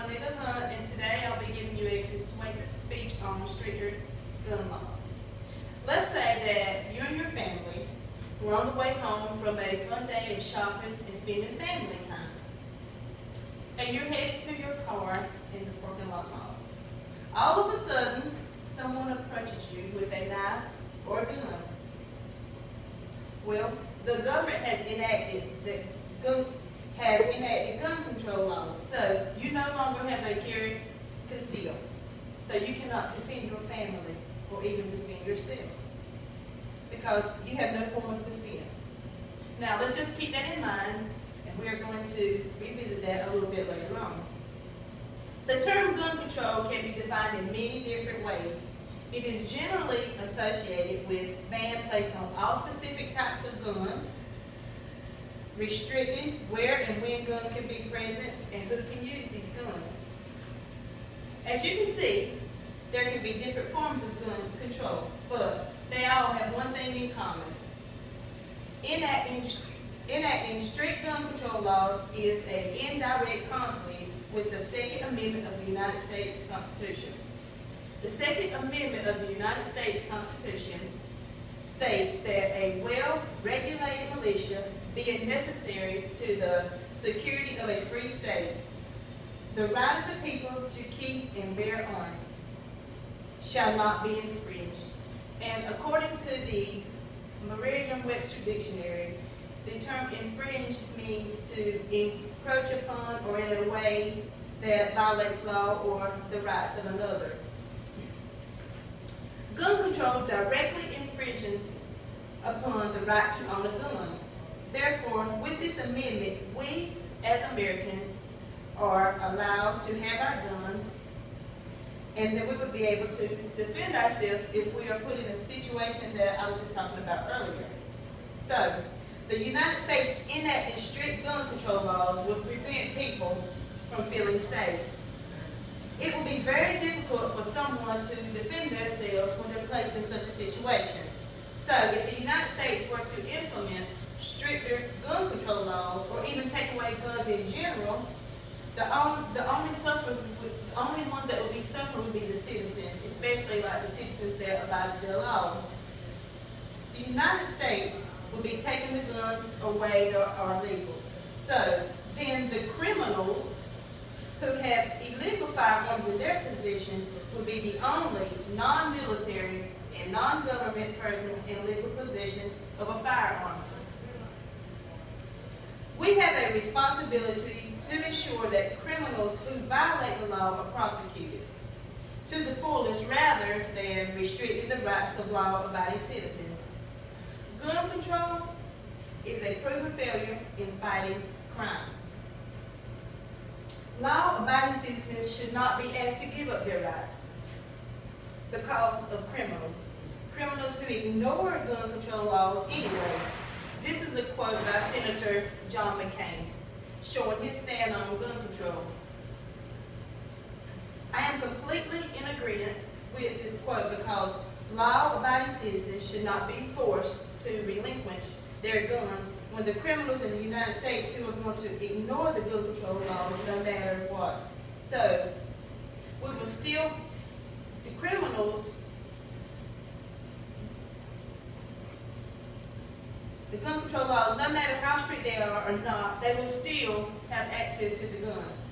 Juanita Hunt, and today I'll be giving you a persuasive speech on stricter gun laws. Let's say that you and your family were on the way home from a fun day of shopping and spending family time. And you're headed to your car in the parking lot mall. All of a sudden, someone approaches you with a knife or a gun. Well, the government has enacted gun control laws, so you no longer have a carry conceal. So you cannot defend your family or even defend yourself because you have no form of defense. Now, let's just keep that in mind, and we're going to revisit that a little bit later on. The term gun control can be defined in many different ways. It is generally associated with ban placed on all specific types of guns, restricting where and when guns can be present and who can use these guns. As you can see, there can be different forms of gun control, but they all have one thing in common. Enacting strict gun control laws is an indirect conflict with the Second Amendment of the United States Constitution. The Second Amendment of the United States Constitution states that a well-regulated militia, being necessary to the security of a free state, the right of the people to keep and bear arms shall not be infringed. And according to the Merriam-Webster Dictionary, the term infringed means to encroach upon or in a way that violates law or the rights of another. Gun control directly infringes upon the right to own a gun. Therefore, with this amendment, we as Americans are allowed to have our guns, and that we would be able to defend ourselves if we are put in a situation that I was just talking about earlier. So, the United States enacting strict gun control laws will prevent people from feeling safe. It will be very difficult for someone to defend themselves when they're placed in such a situation. So, if the United States were to implement stricter gun control laws, or even take away guns in general, the only ones that would be suffering would be the citizens, especially like the citizens that abide the law. The United States would be taking the guns away that are legal. So then the criminals who have illegal firearms in their possession would be the only non-military and non-government persons in legal possessions of a firearm. We have a responsibility to ensure that criminals who violate the law are prosecuted to the fullest rather than restricting the rights of law-abiding citizens. Gun control is a proven failure in fighting crime. Law-abiding citizens should not be asked to give up their rights because of criminals. Criminals who ignore gun control laws anyway. This is a quote by Senator John McCain, showing his stand on gun control. I am completely in agreement with this quote because law-abiding citizens should not be forced to relinquish their guns when the criminals in the United States who are going to ignore the gun control laws no matter what. So, we will still, the criminals, the gun control laws, no matter how strict they are or not, they will still have access to the guns.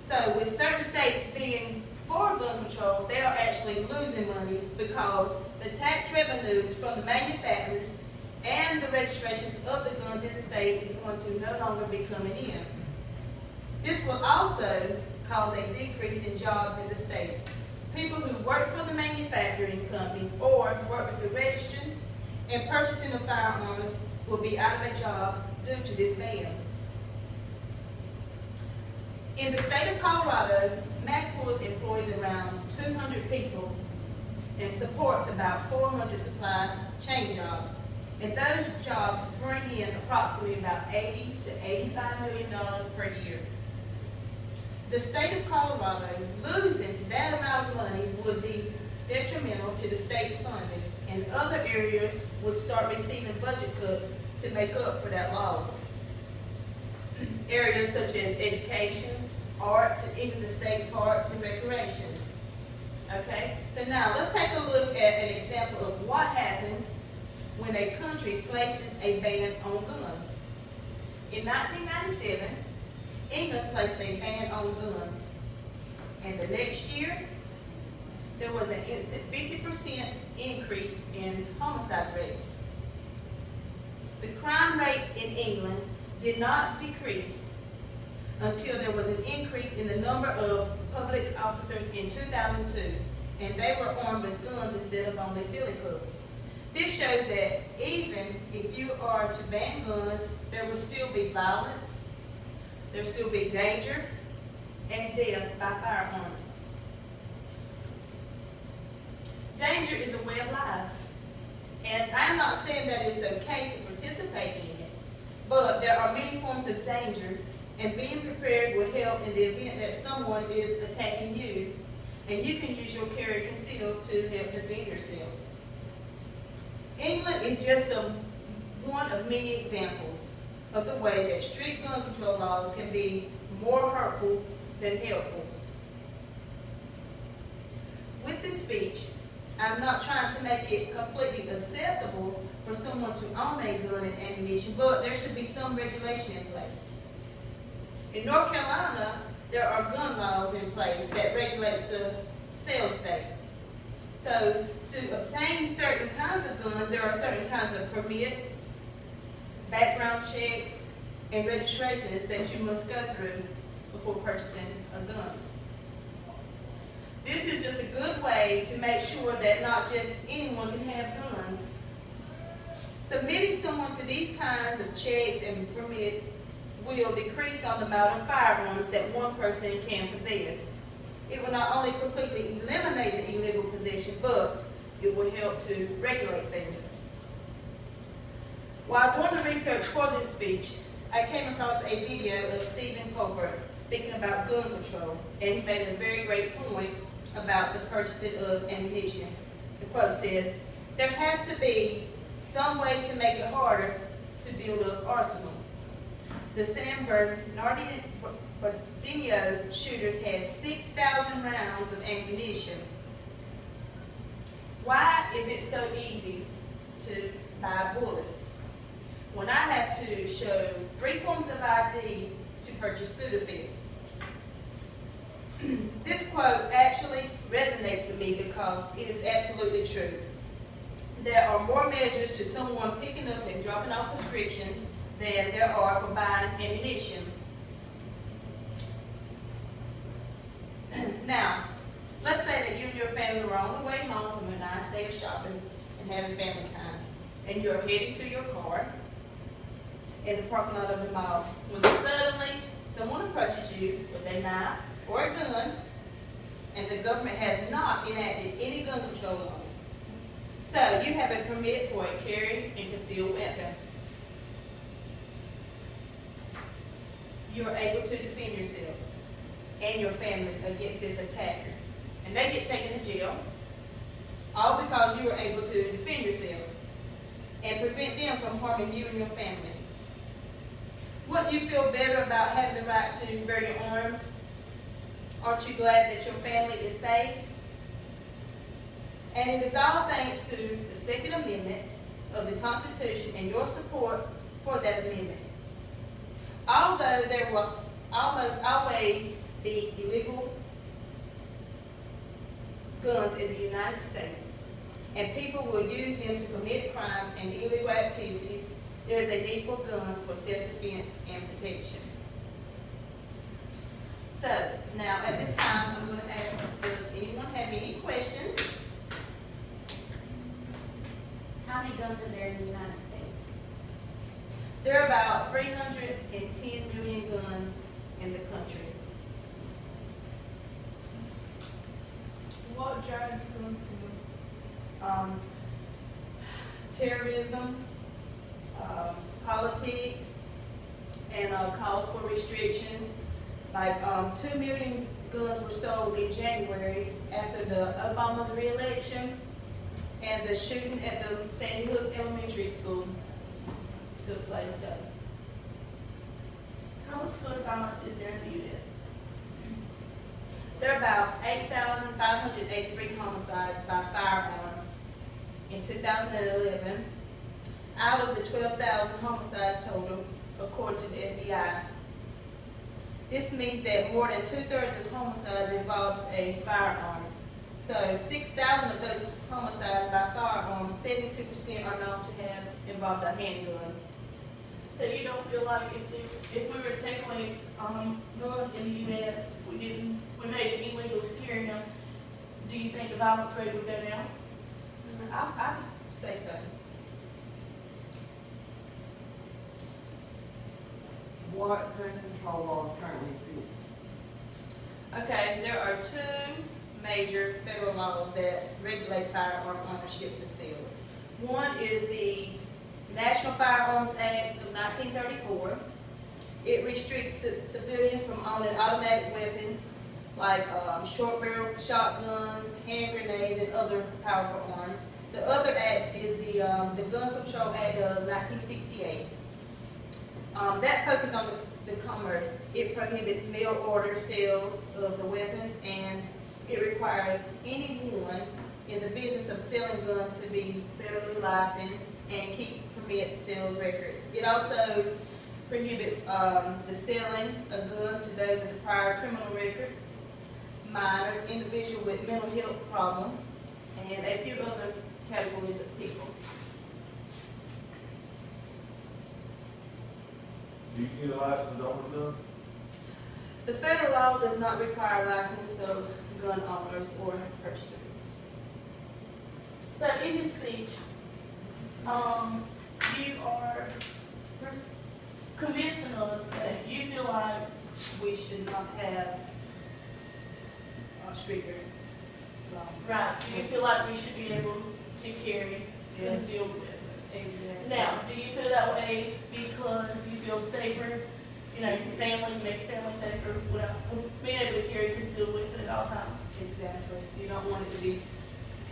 So with certain states being for gun control, they are actually losing money because the tax revenues from the manufacturers and the registrations of the guns in the state is going to no longer be coming in. This will also cause a decrease in jobs in the states. People who work for the manufacturing companies or work with the registering and purchasing of firearms will be out of a job due to this ban. In the state of Colorado, MACPORS employs around 200 people and supports about 400 supply chain jobs. And those jobs bring in approximately about $80 to $85 million per year. The state of Colorado losing that amount of money would be detrimental to the state's funding, and other areas will start receiving budget cuts to make up for that loss. Areas such as education, arts, and even the state parks and recreations. Okay, so now let's take a look at an example of what happens when a country places a ban on guns. In 1997, England placed a ban on guns, and the next year, there was an instant 50% increase in homicide rates. The crime rate in England did not decrease until there was an increase in the number of public officers in 2002, and they were armed with guns instead of only billy clubs. This shows that even if you are to ban guns, there will still be violence, there will still be danger, and death by firearms. Danger is a way of life, and I'm not saying that it's okay to participate in it, but there are many forms of danger, and being prepared will help in the event that someone is attacking you, and you can use your carry concealed to help defend yourself. England is just one of many examples of the way that strict gun control laws can be more hurtful than helpful. With this speech, I'm not trying to make it completely accessible for someone to own a gun and ammunition, but there should be some regulation in place. In North Carolina, there are gun laws in place that regulates the sales state. So to obtain certain kinds of guns, there are certain kinds of permits, background checks, and registrations that you must go through before purchasing a gun. This is just a good way to make sure that not just anyone can have guns. Submitting someone to these kinds of checks and permits will decrease on the amount of firearms that one person can possess. It will not only completely eliminate the illegal possession, but it will help to regulate things. While doing the research for this speech, I came across a video of Stephen Colbert speaking about gun control, and he made a very great point about the purchasing of ammunition. The quote says, "There has to be some way to make it harder to build an arsenal. The San Bernardino shooters had 6,000 rounds of ammunition. Why is it so easy to buy bullets when I have to show 3 forms of ID to purchase Sudafed?" This quote actually resonates with me because it is absolutely true. There are more measures to someone picking up and dropping off prescriptions than there are for buying ammunition. Now, let's say that you and your family were on the way home from a nice day of shopping and having family time, and you're heading to your car in the parking lot of the mall, when suddenly someone approaches you with a knife or a gun, and the government has not enacted any gun control laws. So you have a permit for a carry and concealed weapon. You are able to defend yourself and your family against this attacker, and they get taken to jail, all because you were able to defend yourself and prevent them from harming you and your family. Wouldn't you feel better about having the right to bear your arms? Aren't you glad that your family is safe? And it is all thanks to the Second Amendment of the Constitution and your support for that amendment. Although there will almost always be illegal guns in the United States, and people will use them to commit crimes and illegal activities, there is a need for guns for self-defense and protection. So, now at this time, I'm going to ask, does anyone have any questions? How many guns are there in the United States? There are about 310 million guns in the country. What drives gun sales? Terrorism, politics, and calls for restrictions. Like 2 million guns were sold in January after the Obama's re-election and the shooting at the Sandy Hook Elementary School took place. How much gun violence is there in the U.S.? There are about 8,583 homicides by firearms in 2011, out of the 12,000 homicides total, according to the FBI. This means that more than 2/3 of homicides involves a firearm. So 6,000 of those homicides by firearm, 72% are known to have involved a handgun. So you don't feel like if we were to take away guns in the U.S., we made it illegal to carry them, do you think the violence rate would go down? I say so. What gun control laws currently exist? Okay, there are two major federal laws that regulate firearm ownerships and sales. One is the National Firearms Act of 1934. It restricts civilians from owning automatic weapons like short barrel shotguns, hand grenades, and other powerful arms. The other act is the Gun Control Act of 1968. That focuses on the commerce. It prohibits mail order sales of the weapons, and it requires anyone in the business of selling guns to be federally licensed and keep permit sales records. It also prohibits the selling of guns to those with prior criminal records, minors, individuals with mental health problems, and a few other categories of people. Do you get a license to own a gun? The federal law does not require license of gun owners or purchasers. So in your speech, you are convincing us that you feel like, We should not have stricter law. right, so you feel like we should be able to carry Yes. concealed weapons. Exactly. Now, do you feel that way because you feel safer, you know, your family, you make your family safer without being able to carry concealed weapon at all times? Exactly. You don't want it to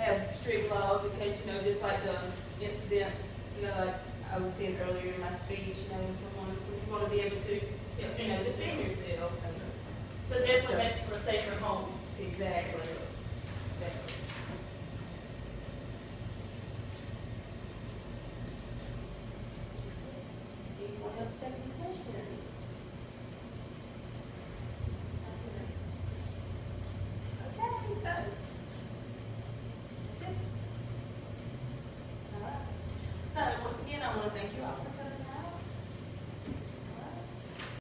have strict laws in case, you know, just like the incident, you know, like I was saying earlier in my speech, you know, you want to be able to, you know, defend yourself. So definitely makes for a safer home. Exactly.